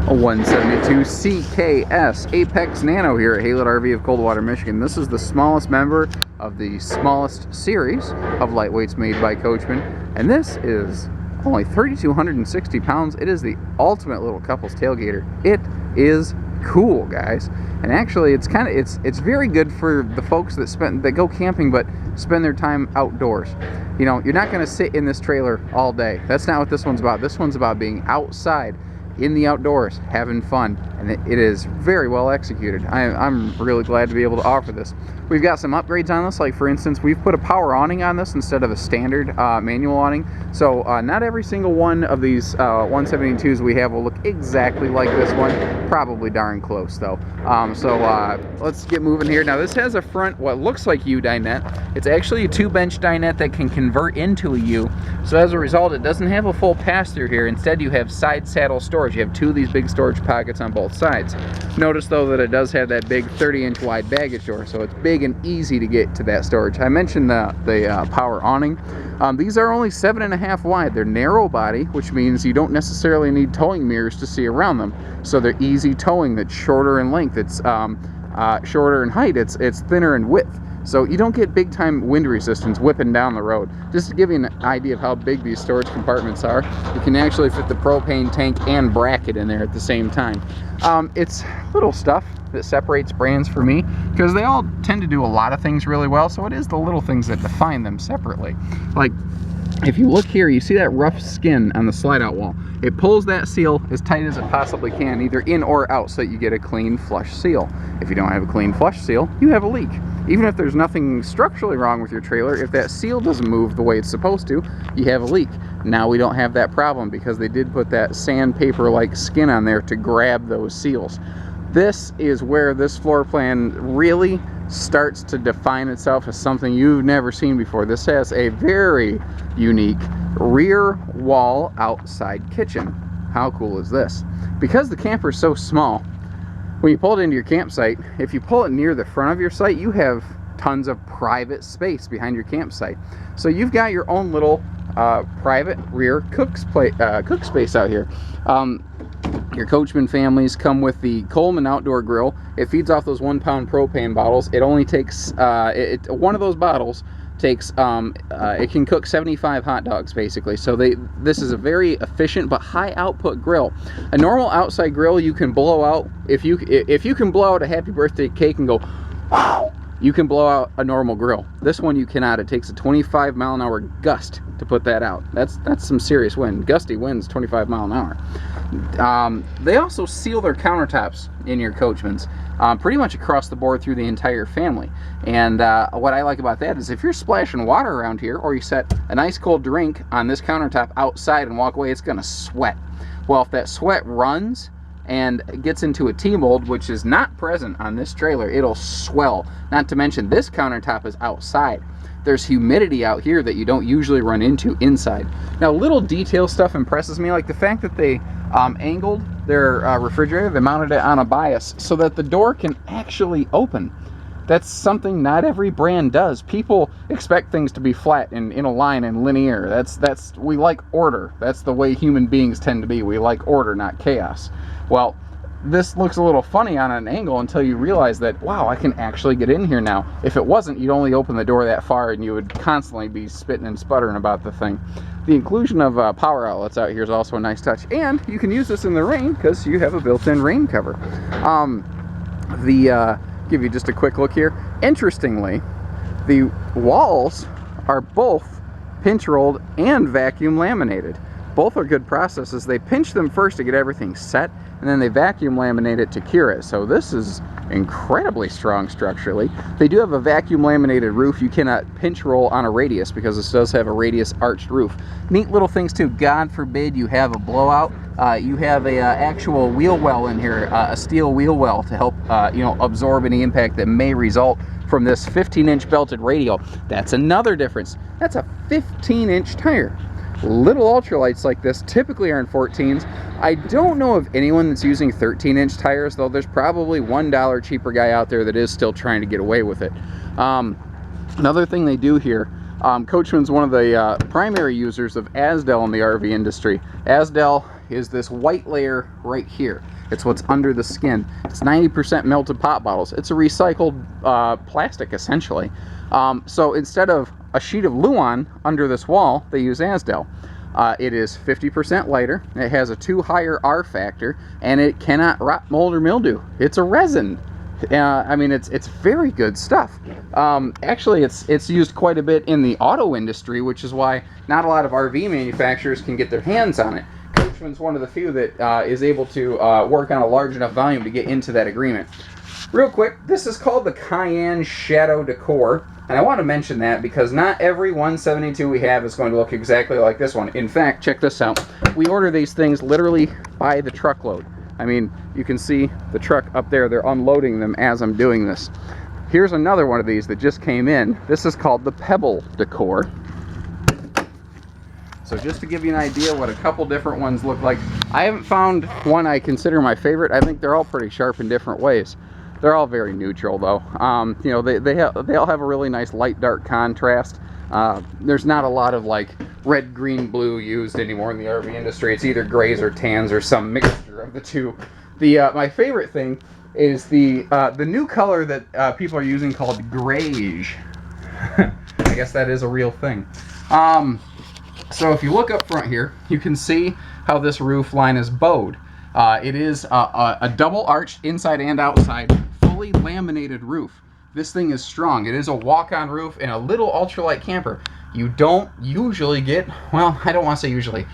A 172 CKS Apex Nano here at Haylett RV of Coldwater, Michigan. This is the smallest member of the smallest series of lightweights made by Coachmen, and this is only 3,260 pounds. It is the ultimate little couples tailgater. It is cool, guys, and actually it's very good for the folks that go camping but spend their time outdoors. You know, you're not going to sit in this trailer all day. That's not what this one's about. This one's about being outside in the outdoors, having fun, and it is very well executed. I'm really glad to be able to offer this. We've got some upgrades on this, like for instance, we've put a power awning on this instead of a standard manual awning. So not every single one of these 172s we have will look exactly like this one, probably darn close though. Let's get moving here. Now this has a front, what looks like U dinette. It's actually a 2-bench dinette that can convert into a U. So as a result, it doesn't have a full pass-through here. Instead, you have side saddle storage. You have two of these big storage pockets on both sides. Notice though that it does have that big 30-inch wide baggage door, so it's big and easy to get to that storage. I mentioned the power awning. These are only 7.5 wide. They're narrow body, which means you don't necessarily need towing mirrors to see around them. So they're easy towing. That's shorter in length. It's shorter in height. It's thinner in width. So you don't get big time wind resistance whipping down the road. Just to give you an idea of how big these storage compartments are, you can actually fit the propane tank and bracket in there at the same time. It's little stuff that separates brands for me, because they all tend to do a lot of things really well, so it is the little things that define them separately. Like, if you look here, you see that rough skin on the slide out wall. It pulls that seal as tight as it possibly can, either in or out, so that you get a clean flush seal. If you don't have a clean flush seal, you have a leak. Even if there's nothing structurally wrong with your trailer, if that seal doesn't move the way it's supposed to, you have a leak. Now we don't have that problem because they did put that sandpaper-like skin on there to grab those seals. This is where this floor plan really starts to define itself as something you've never seen before. This has a very unique rear wall outside kitchen. How cool is this? Because the camper is so small, when you pull it into your campsite, if you pull it near the front of your site, you have tons of private space behind your campsite. So you've got your own little private rear cook space out here. Your Coachmen families come with the Coleman outdoor grill. It feeds off those 1-pound propane bottles. It only takes, one of those bottles takes, it can cook 75 hot dogs basically. So this is a very efficient but high output grill. A normal outside grill you can blow out, if you can blow out a happy birthday cake and go, wow, you can blow out a normal grill. This one you cannot. It takes a 25-mile-an-hour gust to put that out. That's some serious wind. Gusty winds, 25 mile an hour. They also seal their countertops in your Coachmans, pretty much across the board through the entire family. And what I like about that is if you're splashing water around here, or you set an ice cold drink on this countertop outside and walk away, it's gonna sweat. Well, if that sweat runs and gets into a T-mold, which is not present on this trailer, it'll swell. Not to mention this countertop is outside. There's humidity out here that you don't usually run into inside. Now, little detail stuff impresses me, like the fact that they angled their refrigerator. They mounted it on a bias so that the door can actually open. That's something not every brand does. People expect things to be flat and in a line and linear. We like order. That's the way human beings tend to be. We like order, not chaos. Well, this looks a little funny on an angle until you realize that, wow, I can actually get in here now. If it wasn't, you'd only open the door that far and you would constantly be spitting and sputtering about the thing. The inclusion of power outlets out here is also a nice touch, and you can use this in the rain because you have a built-in rain cover. Give you just a quick look here. Interestingly, the walls are both pinch rolled and vacuum laminated. Both are good processes. They pinch them first to get everything set, and then they vacuum laminate it to cure it. So this is incredibly strong structurally. They do have a vacuum laminated roof. You cannot pinch roll on a radius because this does have a radius arched roof. Neat little things too. God forbid you have a blowout. You have a actual wheel well in here, a steel wheel well to help absorb any impact that may result from this 15-inch belted radial. That's another difference. That's a 15-inch tire. Little ultralights like this typically are in 14s. I don't know of anyone that's using 13-inch tires, though there's probably $1 cheaper guy out there that is still trying to get away with it. Another thing they do here, Coachmen's one of the primary users of Asdel in the RV industry. Asdel is this white layer right here. It's what's under the skin. It's 90% melted pop bottles. It's a recycled plastic, essentially. So instead of a sheet of Luan under this wall, they use Azdel. It is 50% lighter. It has a 2 higher R factor, and it cannot rot, mold, or mildew. It's a resin. I mean, it's very good stuff. Actually, it's used quite a bit in the auto industry, which is why not a lot of RV manufacturers can get their hands on it. Coachman's one of the few that is able to work on a large enough volume to get into that agreement. Real quick, this is called the Cayenne Shadow Decor, and I want to mention that because not every 172 we have is going to look exactly like this one. In fact, check this out. We order these things literally by the truckload. I mean, you can see the truck up there. They're unloading them as I'm doing this. Here's another one of these that just came in. This is called the Pebble Decor. So just to give you an idea what a couple different ones look like. I haven't found one I consider my favorite. I think they're all pretty sharp in different ways. They're all very neutral though. You know, they all have a really nice light dark contrast. There's not a lot of like red, green, blue used anymore in the RV industry. It's either grays or tans or some mixture of the two. My favorite thing is the new color that people are using called grayish. I guess that is a real thing. So if you look up front here, you can see how this roof line is bowed. It is a double arched inside and outside, fully laminated roof. This thing is strong. It is a walk-on roof in a little ultralight camper. You don't usually get, well, I don't want to say usually.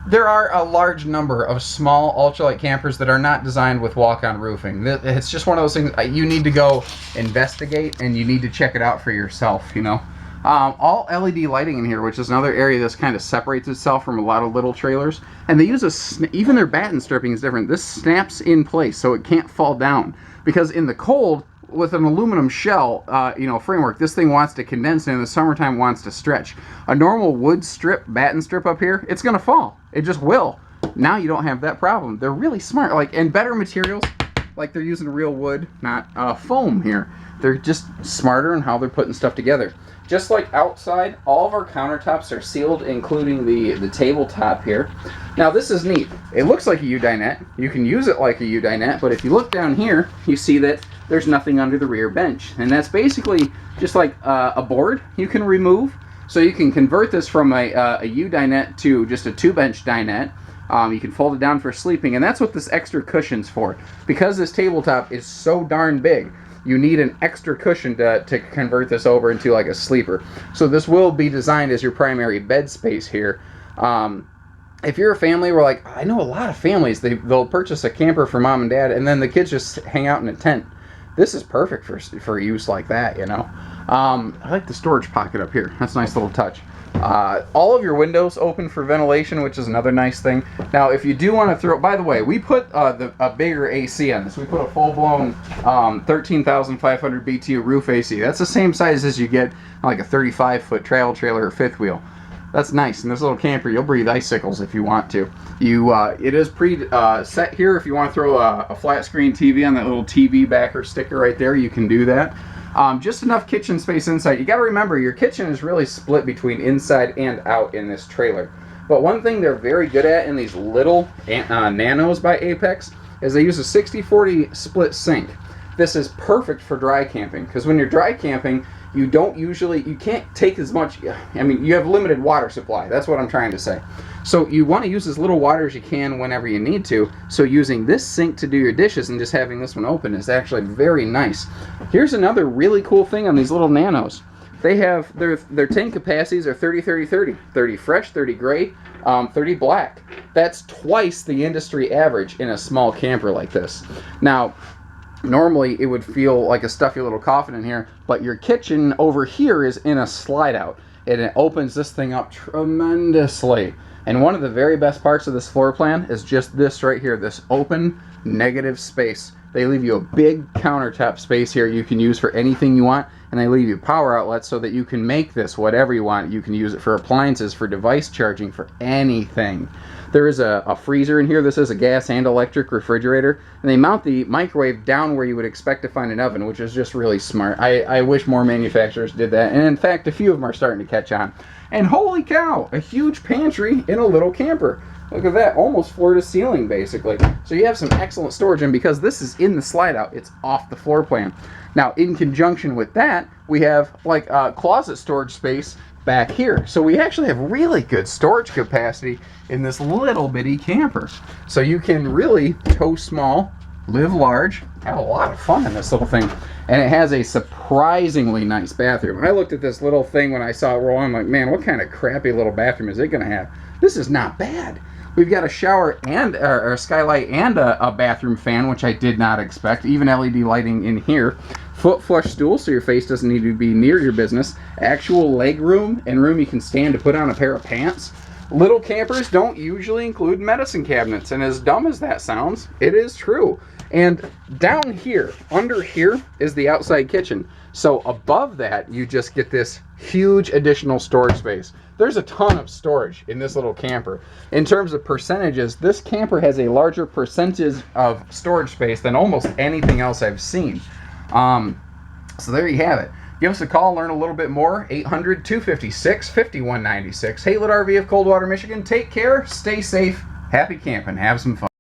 There are a large number of small ultralight campers that are not designed with walk-on roofing. It's just one of those things you need to go investigate and you need to check it out for yourself, you know. All LED lighting in here, which is another area that's kind of separates itself from a lot of little trailers. And they use even their batten stripping is different. This snaps in place so it can't fall down. Because in the cold, with an aluminum shell, you know, framework, this thing wants to condense and in the summertime wants to stretch. A normal wood strip, batten strip up here, it's gonna fall. It just will. Now you don't have that problem. They're really smart, like, and better materials, like they're using real wood, not foam here. They're just smarter in how they're putting stuff together. Just like outside, all of our countertops are sealed, including the tabletop here. Now this is neat. It looks like a U-dinette. You can use it like a U-dinette, but if you look down here, you see that there's nothing under the rear bench. And that's basically just like a board you can remove. So you can convert this from a U-dinette to just a 2-bench dinette. You can fold it down for sleeping, and that's what this extra cushion's for. Because this tabletop is so darn big, you need an extra cushion to convert this over into like a sleeper. So this will be designed as your primary bed space here. If you're a family, we're like, I know a lot of families, they'll purchase a camper for mom and dad, and then the kids just hang out in a tent. This is perfect for use like that, you know. I like the storage pocket up here. That's a nice little touch. All of your windows open for ventilation, which is another nice thing. Now, if you do want to throw, by the way, we put a bigger AC on this. We put a full-blown 13,500 BTU roof AC. That's the same size as you get like a 35-foot travel trailer or fifth wheel. That's nice. In this little camper, you'll breathe icicles if you want to. It is set here. If you want to throw a flat screen TV on that little TV backer sticker right there, you can do that. Just enough kitchen space inside. You got to remember, your kitchen is really split between inside and out in this trailer. But one thing they're very good at in these little Nanos by Apex is they use a 60-40 split sink. This is perfect for dry camping, because when you're dry camping, you can't take as much, I mean, you have limited water supply. That's what I'm trying to say. So you want to use as little water as you can whenever you need to. So using this sink to do your dishes and just having this one open is actually very nice. Here's another really cool thing on these little Nanos. They have their tank capacities are 30, 30, 30. 30 fresh, 30 gray, 30 black. That's twice the industry average in a small camper like this. Now, normally it would feel like a stuffy little coffin in here, but your kitchen over here is in a slide out, and it opens this thing up tremendously. And one of the very best parts of this floor plan is just this right here, this open negative space. They leave you a big countertop space here you can use for anything you want, and they leave you power outlets so that you can make this whatever you want. You can use it for appliances, for device charging, for anything. There is a freezer in here. This is a gas and electric refrigerator, and they mount the microwave down where you would expect to find an oven, which is just really smart. I wish more manufacturers did that, and in fact a few of them are starting to catch on. And holy cow, a huge pantry in a little camper. Look at that, almost floor to ceiling basically. So you have some excellent storage, and because this is in the slide out, it's off the floor plan. Now in conjunction with that, we have like a closet storage space back here. So we actually have really good storage capacity in this little bitty camper. So you can really tow small, live large, have a lot of fun in this little thing. And it has a surprisingly nice bathroom. I looked at this little thing when I saw it roll. I'm like, man, what kind of crappy little bathroom is it gonna have? This is not bad. We've got a shower and a skylight and a bathroom fan, which I did not expect. Even LED lighting in here. Foot flush stool, so your face doesn't need to be near your business. Actual leg room and room you can stand to put on a pair of pants. Little campers don't usually include medicine cabinets, and as dumb as that sounds, it is true. And down here, under here, is the outside kitchen. So above that, you just get this huge additional storage space. There's a ton of storage in this little camper. In terms of percentages, this camper has a larger percentage of storage space than almost anything else I've seen. So there you have it. Give us a call, learn a little bit more. 800-256-5196. Haylet RV of Coldwater, Michigan. Take care, stay safe, happy camping, have some fun.